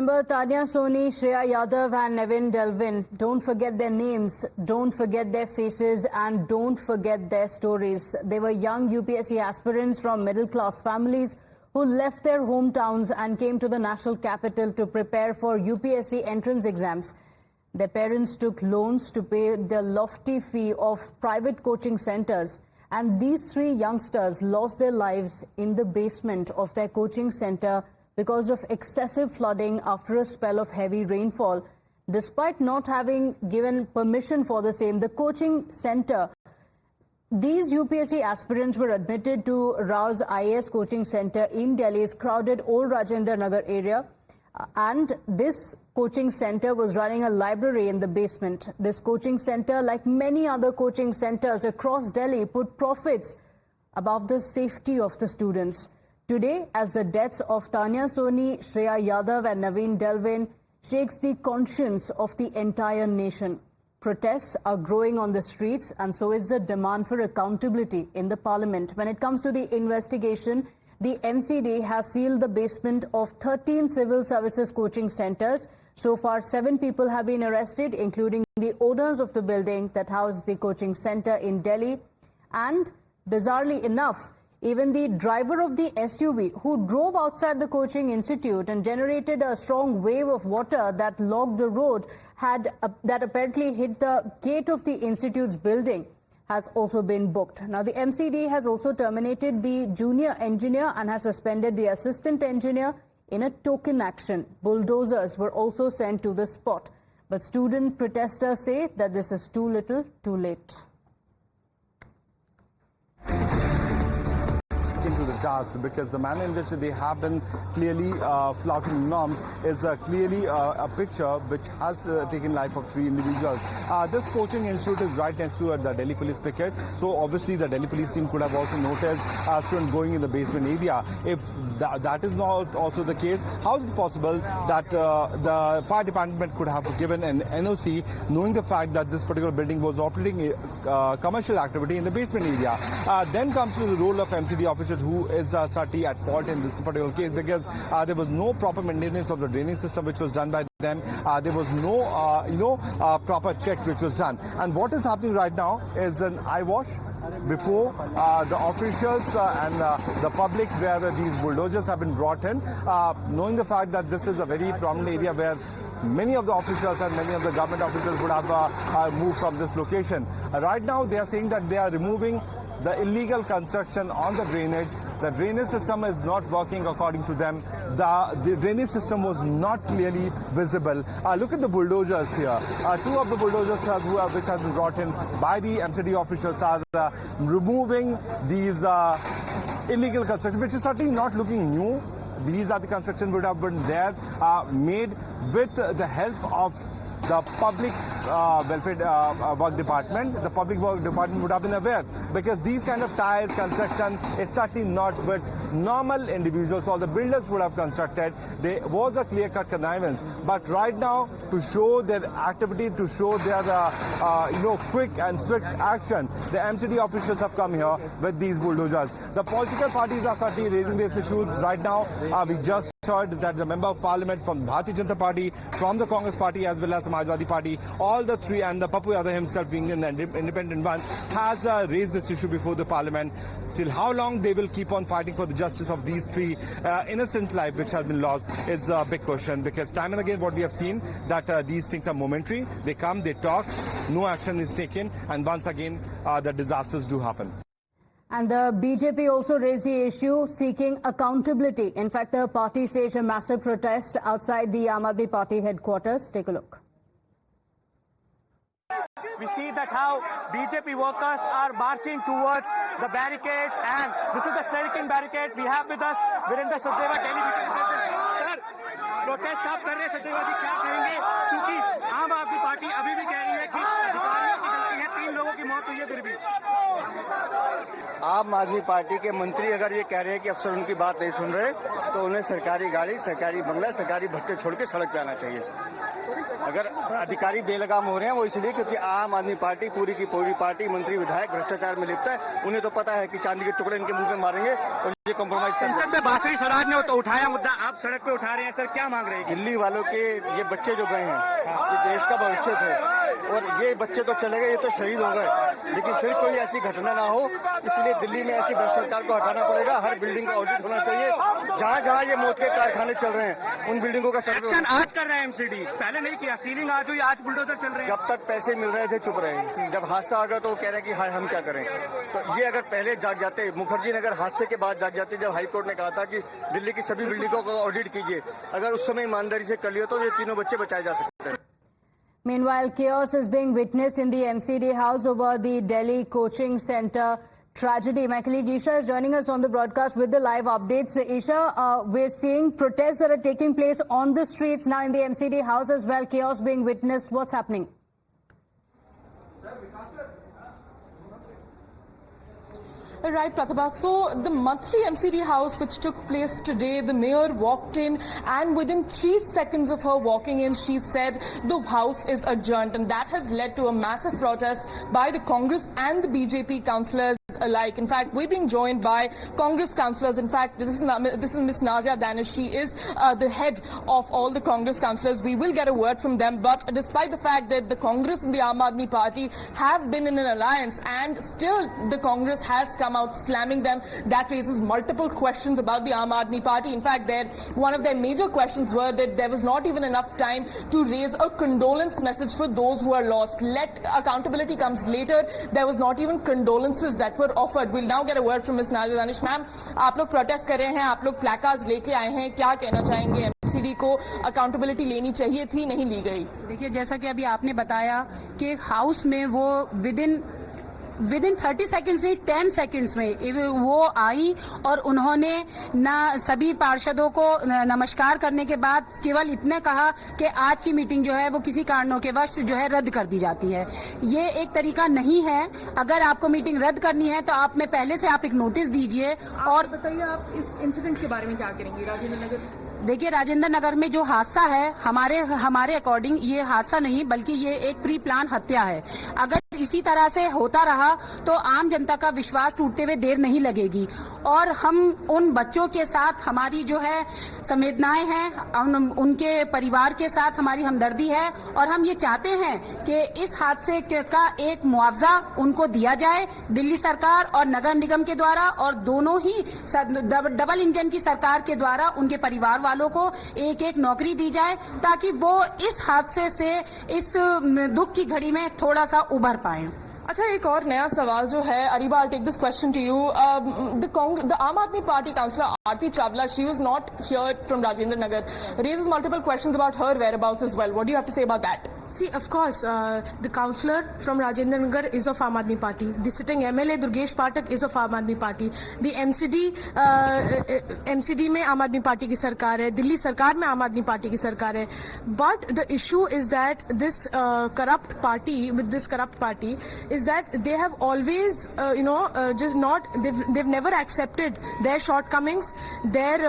remember Tanya Soni, Shreya Yadav and Nevin Delvin. Don't forget their names, don't forget their faces and don't forget their stories. They were young UPSC aspirants from middle-class families who left their hometowns and came to the national capital to prepare for UPSC entrance exams. Their parents took loans to pay the lofty fee of private coaching centers. And these three youngsters lost their lives in the basement of their coaching center because of excessive flooding after a spell of heavy rainfall. Despite not having given permission for the same, the coaching center, these UPSC aspirants were admitted to Rao's IAS coaching center in Delhi's crowded Old Rajendra Nagar area. And this coaching center was running a library in the basement. This coaching center, like many other coaching centers across Delhi, put profits above the safety of the students. Today, as the deaths of Tanya Soni, Shreya Yadav and Nevin Delvin shakes the conscience of the entire nation. Protests are growing on the streets and so is the demand for accountability in the parliament. When it comes to the investigation, the MCD has sealed the basement of 13 civil services coaching centers. So far, 7 people have been arrested, including the owners of the building that housed the coaching center in Delhi. And bizarrely enough, even the driver of the SUV who drove outside the coaching institute and generated a strong wave of water that logged the road that apparently hit the gate of the institute's building has also been booked. Now, the MCD has also terminated the junior engineer and has suspended the assistant engineer in a token action. Bulldozers were also sent to the spot. But student protesters say that this is too little, too late. Into the dust because the manner in which they have been clearly flouting norms is clearly a picture which has taken life of 3 individuals. This coaching institute is right next to the Delhi police picket, so obviously the Delhi police team could have also noticed students going in the basement area. If that is not also the case, how is it possible that the fire department could have given an NOC knowing the fact that this particular building was operating commercial activity in the basement area? Then comes to the role of MCD officials, who is certainly at fault in this particular case, because there was no proper maintenance of the drainage system which was done by them. There was no proper check which was done. And what is happening right now is an eyewash before the officials and the public, where these bulldozers have been brought in, knowing the fact that this is a very prominent area where many of the officials and many of the government officials would have moved from this location. Right now they are saying that they are removing the illegal construction on the drainage. The drainage system is not working according to them. The drainage system was not clearly visible. Look at the bulldozers here. 2 of the bulldozers which have been brought in by the MCD officials are removing these illegal construction, which is certainly not looking new. These are the constructions would have been there, made with the help of the public welfare work department. The public work department would have been aware, because these kind of tires construction is certainly not with normal individuals or the builders would have constructed. There was a clear-cut connivance, but right now, to show their activity, to show their quick and swift action, the MCD officials have come here with these bulldozers. The political parties are certainly raising these issues right now. We just heard that the member of parliament from Bharatiya Janata Party, from the Congress Party as well as the Samajwadi Party, all the 3, and the Pappu Yadav himself being an independent one, has raised this issue before the parliament. Till how long they will keep on fighting for the justice of these 3 innocent lives which has been lost is a big question, because time and again what we have seen that these things are momentary. They come, they talk, no action is taken, and once again the disasters do happen. And the BJP also raised the issue seeking accountability. In fact, the party staged a massive protest outside the Aam Aadmi Party headquarters. Take a look. We see that how BJP workers are marching towards the barricades, and this is the Sarikin barricade. We have with us Virendra Sachdeva, Delhi President. Sir, protest आप कर रहे हैं, सचदेवा जी क्या कहेंगे? क्योंकि आम आदमी party अभी भी कह रही है कि अधिकारियों की गलती है, 3 लोगों की मौत हुई है फिर भी। आम आदमी पार्टी के मंत्री अगर ये कह रहे हैं कि अफसर उनकी बात नहीं सुन रहे तो उन्हें सरकारी गाड़ी, सरकारी बंगला, सरकारी भत्ते छोड़ के सड़क पे आना चाहिए। अगर अधिकारी बेलगाम हो रहे हैं वो इसलिए क्योंकि आम आदमी पार्टी पूरी की पूरी पार्टी, मंत्री विधायक भ्रष्टाचार में लिप्त है। उन्हें तो पता है कि चांदी के टुकड़े इनके मुंह में मारेंगे और ये कॉम्प्रोमाइज कर संसद में बासुरी स्वराज ने तो उठाया मुद्दा, आप सड़क पे उठा रहे हैं सर, क्या मांग रहे हैं? दिल्ली वालों के ये बच्चे जो गए हैं ये देश का भविष्य थे और ये बच्चे तो चले गए, ये तो शहीद हो गए, लेकिन फिर कोई ऐसी घटना ना हो इसलिए दिल्ली में ऐसी भ्रष्ट सरकार को हटाना पड़ेगा। हर बिल्डिंग का ऑडिट होना चाहिए। जहाँ जहाँ ये मौत के कारखाने चल रहे हैं उन बिल्डिंगों का सर्वे आज कर रहे हैं एमसीडी, पहले नहीं किया। सीलिंग आज हुई, आज बुलडोजर चल रहे हैं। जब तक पैसे मिल रहे थे चुप रहे, जब हादसा आ गया तो वो कह रहे हैं कि हाय हम क्या करें। तो ये अगर पहले जाग जाते, मुखर्जी नगर हादसे के बाद जाग जाते, जब हाईकोर्ट ने कहा था कि दिल्ली की सभी बिल्डिंगों का ऑडिट कीजिए, अगर उस समय ईमानदारी से कर लिया तो ये तीनों बच्चे बचाए जा सकते हैं। Meanwhile, chaos is being witnessed in the MCD house over the Delhi coaching center tragedy. My colleague Isha is joining us on the broadcast with the live updates. Isha, we're seeing protests that are taking place on the streets now in the MCD house as well. Chaos being witnessed. What's happening? Right, Pratibha. So the monthly MCD house which took place today, the mayor walked in and within 3 seconds of her walking in, she said the house is adjourned, and that has led to a massive protest by the Congress and the BJP councillors alike. In fact, we're being joined by Congress councillors. In fact, this is Ms. Nazia Danish. She is the head of all the Congress councillors. We will get a word from them. But despite the fact that the Congress and the Aam Aadmi Party have been in an alliance, and still the Congress has come out slamming them, that raises multiple questions about the Aam Aadmi Party. In fact, one of their major questions were that there was not even enough time to raise a condolence message for those who are lost. Let accountability comes later. There was not even condolences that were offered. We'll now get a word from Ms. Nazia Danish. Ma'am, आप लोग protest कर रहे हैं, आप लोग प्लैकार्ड्स लेके आए हैं, क्या कहना चाहेंगे? एमसीडी को अकाउंटेबिलिटी लेनी चाहिए थी, नहीं ली गई। देखिए, जैसा कि अभी आपने बताया कि हाउस में वो विदिन 30 सेकंड्स नहीं 10 सेकंड्स में वो आई और उन्होंने ना सभी पार्षदों को नमस्कार करने के बाद केवल इतने कहा कि आज की मीटिंग जो है वो किसी कारणों के वश जो है रद्द कर दी जाती है। ये एक तरीका नहीं है। अगर आपको मीटिंग रद्द करनी है तो आप में पहले से आप एक नोटिस दीजिए। और बताइए, आप इस इंसिडेंट के बारे में क्या करेंगे? राजेंद्र नगर, देखिए, राजेंद्र नगर में जो हादसा है, हमारे अकॉर्डिंग ये हादसा नहीं बल्कि ये एक प्री प्लान हत्या है। अगर इसी तरह से होता रहा तो आम जनता का विश्वास टूटते हुए देर नहीं लगेगी। और हम उन बच्चों के साथ, हमारी जो है संवेदनाएं हैं, उनके परिवार के साथ हमारी हमदर्दी है और हम ये चाहते हैं कि इस हादसे का एक मुआवजा उनको दिया जाए दिल्ली सरकार और नगर निगम के द्वारा, और दोनों ही डबल इंजन की सरकार के द्वारा उनके परिवार वालों को एक एक नौकरी दी जाए ताकि वो इस हादसे से, इस दुख की घड़ी में थोड़ा सा उभर पाए। अच्छा, एक और नया सवाल जो है, Areeba, I'll take this question to you. The Aam Aadmi Party councillor Aarti Chawla, she was not here from Rajendra Nagar, raises multiple questions about her whereabouts as well. What do you have to say about that? See, of course, the councillor from Rajendra Nagar is of Aam Aadmi Party. The sitting MLA Durgesh Pathak is of Aam Aadmi Party. The MCD में आम आदमी party की सरकार है, दिल्ली सरकार में आम आदमी पार्टी की सरकार है. But the issue is that this corrupt party is that they have always, just not, they've never accepted their shortcomings. Their,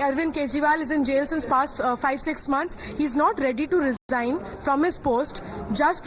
Arvind Kejriwal is in jail since past 5-6 months. He's not ready to resign from his post just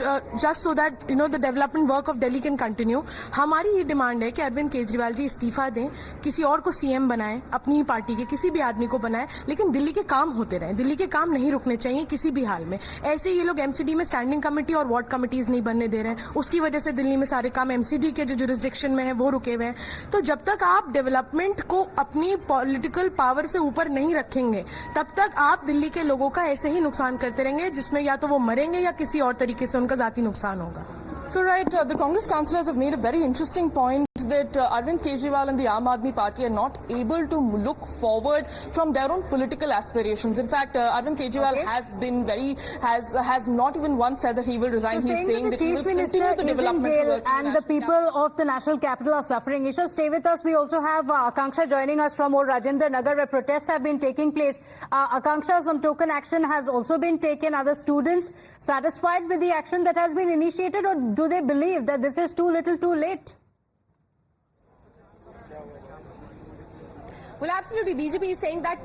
so that the development work of Delhi can continue. हमारी ये demand है कि अरविंद केजरीवाल जी इस्तीफा दें, किसी और को CM बनाएं, अपनी ही पार्टी के किसी भी आदमी को बनाएं, लेकिन दिल्ली के काम होते रहें. दिल्ली के काम नहीं रुकने चाहिए किसी भी हाल में. ऐसे ये लोग एमसीडी में स्टैंडिंग कमेटी और वार्ड कमेटीज नहीं बनने दे रहे हैं, उसकी वजह से दिल्ली में सारे काम एमसीडी के जो जुरिस्डिक्शन में है वो रुके हुए हैं. तो जब तक आप डेवलपमेंट को अपनी पॉलिटिकल पावर से ऊपर नहीं रखेंगे, तब तक आप दिल्ली के लोगों का ऐसे ही नुकसान करते रहेंगे, जिसमें या तो वो मरेंगे या किसी और तरीके से उनका जाती नुकसान होगा. So right, the Congress councillors have made a very interesting point that Arvind Kejriwal and the Aam Aadmi Party are not able to look forward from their own political aspirations. In fact, Arvind Kejriwal has not even once said that he will resign. So he's saying that he will continue the development works. And the people of the national capital are suffering. Isha, stay with us. We also have Akanksha joining us from Rajendra Nagar, where protests have been taking place. Akanksha, some token action has also been taken. Are the students satisfied with the action that has been initiated, or do they believe that this is too little too late? Well, absolutely. BJP is saying that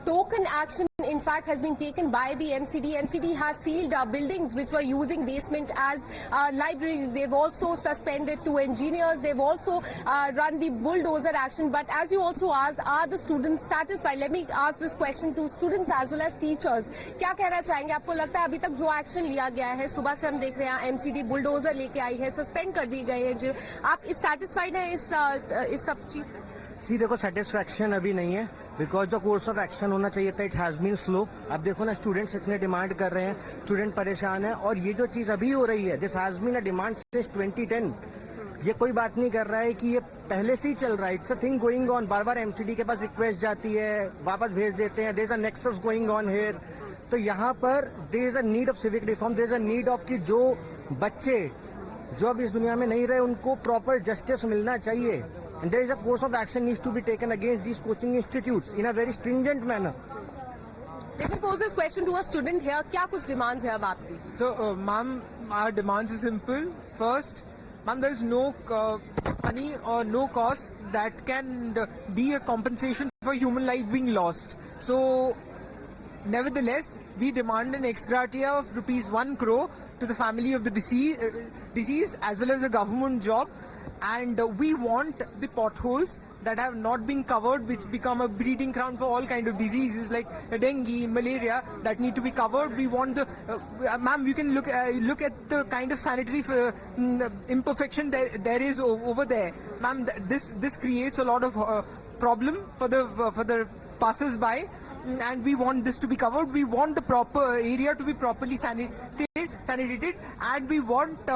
token action, in fact, has been taken by the MCD. MCD has sealed buildings which were using basement as libraries. They've also suspended 2 engineers. They've also run the bulldozer action. But as you also asked, are the students satisfied? Let me ask this question to students as well as teachers. क्या कहना चाहेंगे? आपको लगता है अभी तक जो action लिया गया है, सुबह से हम देख रहे हैं MCD बुलडोजर लेके आई है, सस्पेंड कर दी गई है, आप इस सेटिस्फाइड हैं इस सब चीज? सी देखो, सेटिस्फैक्शन अभी नहीं है, बिकॉज जो कोर्स ऑफ एक्शन होना चाहिए था इट हैज बीन स्लो. अब देखो ना, स्टूडेंट्स इतने डिमांड कर रहे हैं, स्टूडेंट परेशान है, और ये जो चीज अभी हो रही है, this has been a demand since 2010. ये कोई बात नहीं कर रहा है कि ये पहले से ही चल रहा है. It's a thing going on. बार बार एमसीडी के पास रिक्वेस्ट जाती है, वापस भेज देते हैं. There is a nexus going on here. तो यहाँ पर there is a need of civic reform. There is a need of कि जो बच्चे जो अब इस दुनिया में नहीं रहे उनको प्रॉपर जस्टिस मिलना चाहिए. And there is a course of action needs to be taken against these coaching institutes in a very stringent manner. Let me pose this question to a student here. क्या कुछ demands है अब आपकी? So, ma'am, our demands are simple. First, ma'am, there is no money or no cost that can be a compensation for human life being lost. So, nevertheless, we demand an ex gratia of ₹1 crore to the family of the deceased as well as a government job. And we want the potholes that have not been covered, which become a breeding ground for all kind of diseases like dengue, malaria, that need to be covered. We want the, ma'am, you can look at the kind of sanitary imperfection there is over there, ma'am. This creates a lot of problem for the passers-by, and we want this to be covered. We want the proper area to be properly sanitated, and we want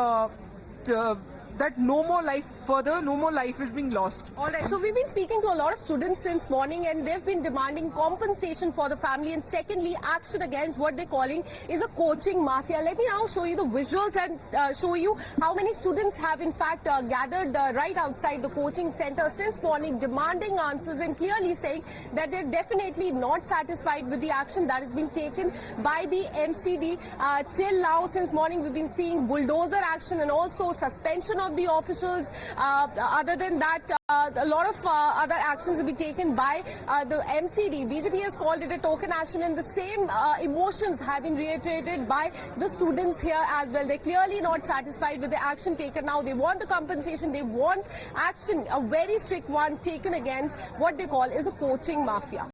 that no more life is being lost. All right. So we've been speaking to a lot of students since morning, and they've been demanding compensation for the family, and secondly, action against what they're calling is a coaching mafia. Let me now show you the visuals and show you how many students have in fact gathered right outside the coaching center since morning, demanding answers and clearly saying that they're definitely not satisfied with the action that has been taken by the MCD. Till now, since morning, we've been seeing bulldozer action and also suspension of the officials. Other than that, a lot of other actions have been taken by the MCD. BJP has called it a token action, and the same emotions have been reiterated by the students here as well. They're clearly not satisfied with the action taken now. They want the compensation. They want action, a very strict one, taken against what they call is a coaching mafia.